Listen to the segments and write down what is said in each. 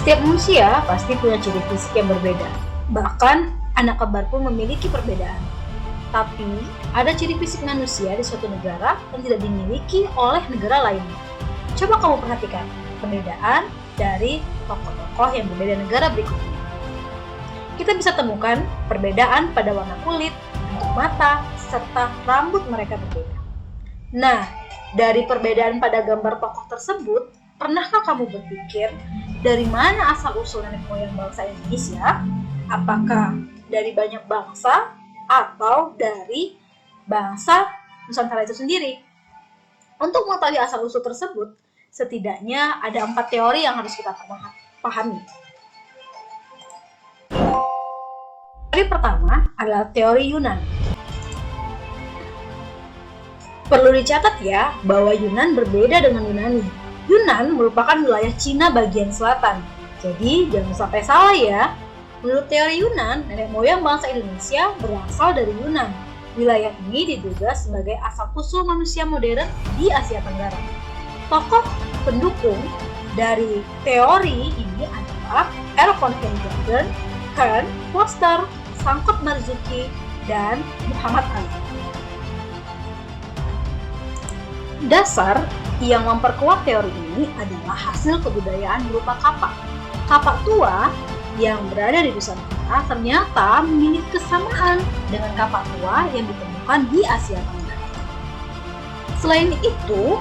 Setiap manusia pasti punya ciri fisik yang berbeda. Bahkan, anak kembar pun memiliki perbedaan. Tapi, ada ciri fisik manusia di suatu negara yang tidak dimiliki oleh negara lainnya. Coba kamu perhatikan perbedaan dari tokoh-tokoh yang berbeda negara berikut ini. Kita bisa temukan perbedaan pada warna kulit, bentuk mata, serta rambut mereka berbeda. Nah, dari perbedaan pada gambar tokoh tersebut, pernahkah kamu berpikir dari mana asal-usul nenek moyang bangsa Indonesia? Apakah dari banyak bangsa atau dari bangsa Nusantara itu sendiri? Untuk mengetahui asal-usul tersebut, setidaknya ada 4 teori yang harus kita pahami. Teori pertama adalah teori Yunan. Perlu dicatat ya, bahwa Yunan berbeda dengan Yunani. Yunan merupakan wilayah Cina bagian selatan. Jadi, jangan sampai salah ya. Menurut teori Yunan, nenek moyang bangsa Indonesia berasal dari Yunan. Wilayah ini diduga sebagai asal-usul manusia modern di Asia Tenggara. Tokoh pendukung dari teori ini adalah R. Conway Gordon, Kern, Foster, Sangkut Marzuki, dan Muhammad Ali. Dasar yang memperkuat teori ini adalah hasil kebudayaan berupa kapak. Kapak tua yang berada di Nusantara ternyata memiliki kesamaan dengan kapak tua yang ditemukan di Asia Tenggara. Selain itu,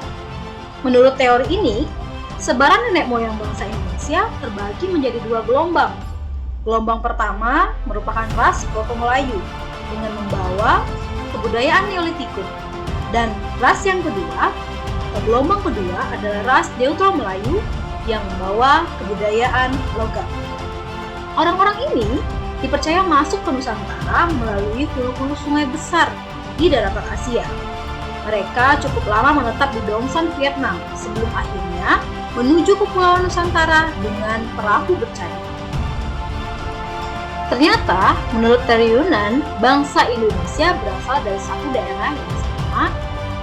menurut teori ini, sebaran nenek moyang bangsa Indonesia terbagi menjadi 2 gelombang. Gelombang pertama merupakan ras Proto Melayu dengan membawa kebudayaan Neolitikum, dan ras yang kedua, atau gelombang kedua adalah ras Deutero Melayu yang membawa kebudayaan logam. Orang-orang ini dipercaya masuk ke Nusantara melalui hulu-hulu sungai besar di daratan Asia. Mereka cukup lama menetap di Dongsan, Vietnam, sebelum akhirnya menuju ke Pulau Nusantara dengan perahu bercadar. Ternyata, menurut teori Yunan, bangsa Indonesia berasal dari satu daerah yang sama,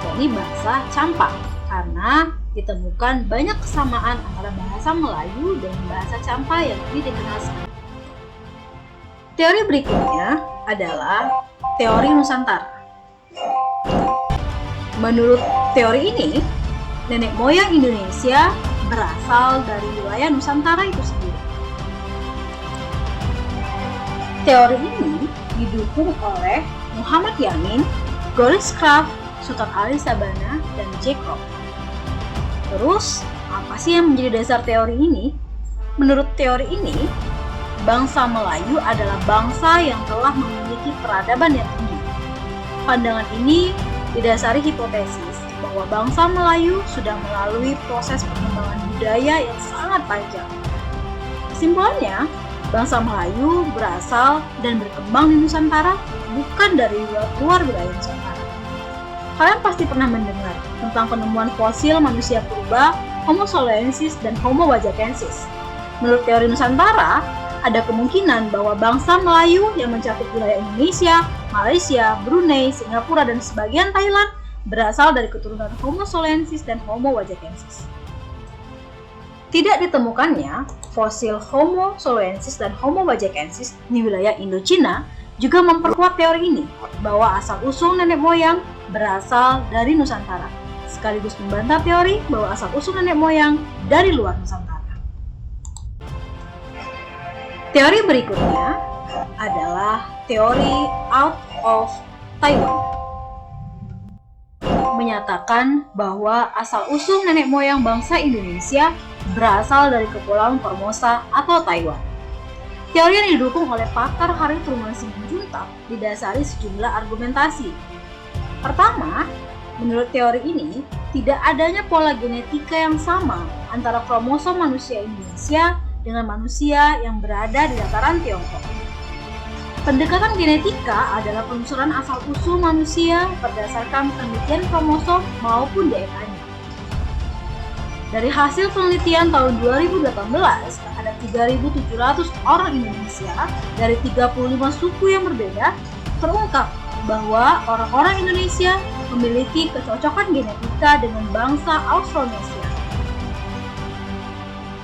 yakni bangsa Campak, karena ditemukan banyak kesamaan antara bahasa Melayu dan bahasa Campak yang ini dikenal sebagai. Teori berikutnya adalah teori Nusantara. Menurut teori ini, nenek moyang Indonesia berasal dari wilayah Nusantara itu sendiri. Teori ini didukung oleh Muhammad Yamin, Goris Kraft, Sultan Ali Sabana, dan Jack Robb. Terus, apa sih yang menjadi dasar teori ini? Menurut teori ini, bangsa Melayu adalah bangsa yang telah memiliki peradaban yang tinggi. Pandangan ini didasari hipotesis bahwa bangsa Melayu sudah melalui proses perkembangan budaya yang sangat panjang. Kesimpulannya, bangsa Melayu berasal dan berkembang di Nusantara, bukan dari luar wilayah Nusantara. Kalian pasti pernah mendengar tentang penemuan fosil manusia purba Homo soloensis dan Homo wajakensis. Menurut teori Nusantara, ada kemungkinan bahwa bangsa Melayu yang mencakup wilayah Indonesia, Malaysia, Brunei, Singapura, dan sebagian Thailand berasal dari keturunan Homo soloensis dan Homo wajakensis. Tidak ditemukannya fosil Homo soloensis dan Homo wajakensis di wilayah Indochina juga memperkuat teori ini bahwa asal-usul nenek moyang berasal dari Nusantara, sekaligus membantah teori bahwa asal-usul nenek moyang dari luar Nusantara. Teori berikutnya adalah teori out of Taiwan. Menyatakan bahwa asal-usul nenek moyang bangsa Indonesia berasal dari Kepulauan Formosa atau Taiwan. Teori yang didukung oleh pakar Harry Truman Simanjuntak didasari sejumlah argumentasi. Pertama, menurut teori ini, tidak adanya pola genetika yang sama antara kromosom manusia Indonesia dengan manusia yang berada di dataran Tiongkok. Pendekatan genetika adalah penelusuran asal-usul manusia berdasarkan penelitian kromosom maupun DNA-nya. Dari hasil penelitian tahun 2018 terhadap 3.700 orang Indonesia dari 35 suku yang berbeda, terungkap bahwa orang-orang Indonesia memiliki kecocokan genetika dengan bangsa Austronesia.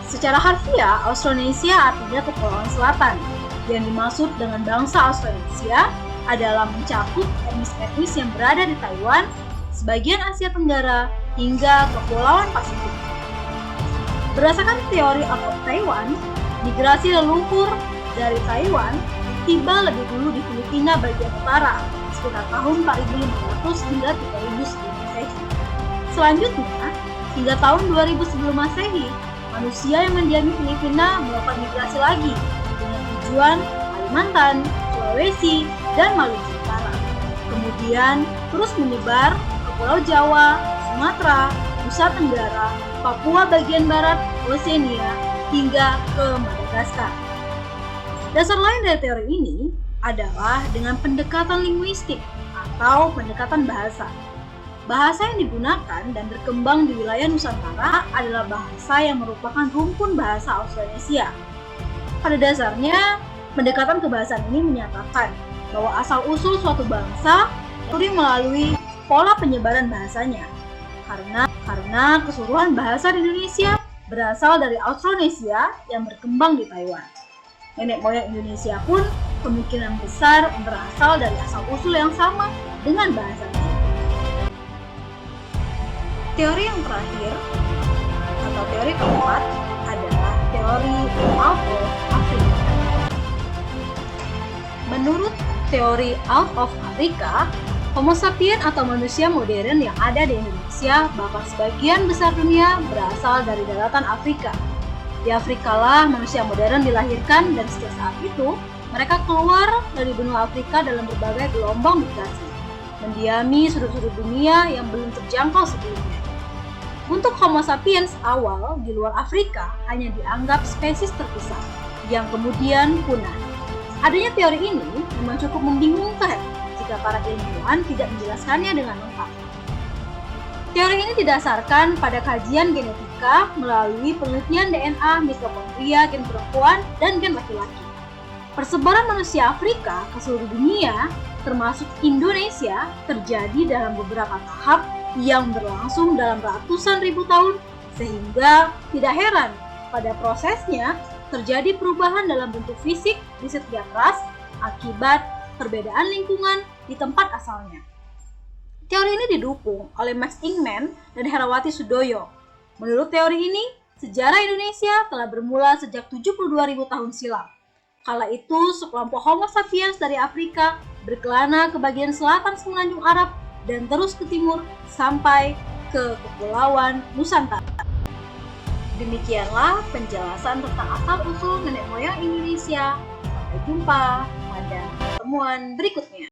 Secara harfiah, Austronesia artinya Kepulauan Selatan. Yang dimaksud dengan bangsa Austronesia adalah mencakup etnis-etnis yang berada di Taiwan, sebagian Asia Tenggara, hingga Kepulauan Pasifik. Berdasarkan teori out of Taiwan, migrasi leluhur dari Taiwan tiba lebih dulu di Filipina bagian utara, sekitar tahun 4500 hingga 3000 sebelum Masehi. Selanjutnya, hingga tahun 2000 sebelum Masehi, manusia yang mendiami Filipina melakukan migrasi lagi dengan tujuan Kalimantan, Sulawesi, dan Maluku Utara. Kemudian terus menyebar ke Pulau Jawa, Sumatera, Nusa Tenggara, Papua bagian barat, Oseania, hingga ke Madagaskar. Dasar lain dari teori ini adalah dengan pendekatan linguistik atau pendekatan bahasa. Bahasa yang digunakan dan berkembang di wilayah Nusantara adalah bahasa yang merupakan rumpun bahasa Austronesia. Pada dasarnya, pendekatan kebahasaan ini menyatakan bahwa asal-usul suatu bangsa diatur melalui pola penyebaran bahasanya. Karena keseluruhan bahasa di Indonesia berasal dari Austronesia yang berkembang di Taiwan. Nenek moyang Indonesia pun kemungkinan besar berasal dari asal-usul yang sama dengan bahasanya. Teori yang terakhir atau teori keempat adalah teori out of Africa. Menurut teori out of Africa, Homo sapiens atau manusia modern yang ada di Indonesia bahkan sebagian besar dunia berasal dari daratan Afrika. Di Afrika lah manusia modern dilahirkan dan sejak saat itu mereka keluar dari benua Afrika dalam berbagai gelombang migrasi, mendiami sudut-sudut dunia yang belum terjangkau sebelumnya. Untuk Homo sapiens awal di luar Afrika hanya dianggap spesies terpisah yang kemudian punah. Adanya teori ini memang cukup membingungkan jika para ilmuwan tidak menjelaskannya dengan lengkap. Teori ini didasarkan pada kajian genetika melalui penelitian DNA, mitokondria, gen perempuan, dan gen laki-laki. Persebaran manusia Afrika ke seluruh dunia, termasuk Indonesia, terjadi dalam beberapa tahap yang berlangsung dalam ratusan ribu tahun, sehingga tidak heran pada prosesnya terjadi perubahan dalam bentuk fisik di setiap ras akibat perbedaan lingkungan di tempat asalnya. Teori ini didukung oleh Max Ingman dan Herawati Sudoyo. Menurut teori ini, sejarah Indonesia telah bermula sejak 72.000 tahun silam. Kala itu, sekelompok Homo sapiens dari Afrika berkelana ke bagian selatan semenanjung Arab dan terus ke timur sampai ke Kepulauan Nusantara. Demikianlah penjelasan tentang asal-usul nenek moyang Indonesia. Sampai jumpa pada pertemuan berikutnya.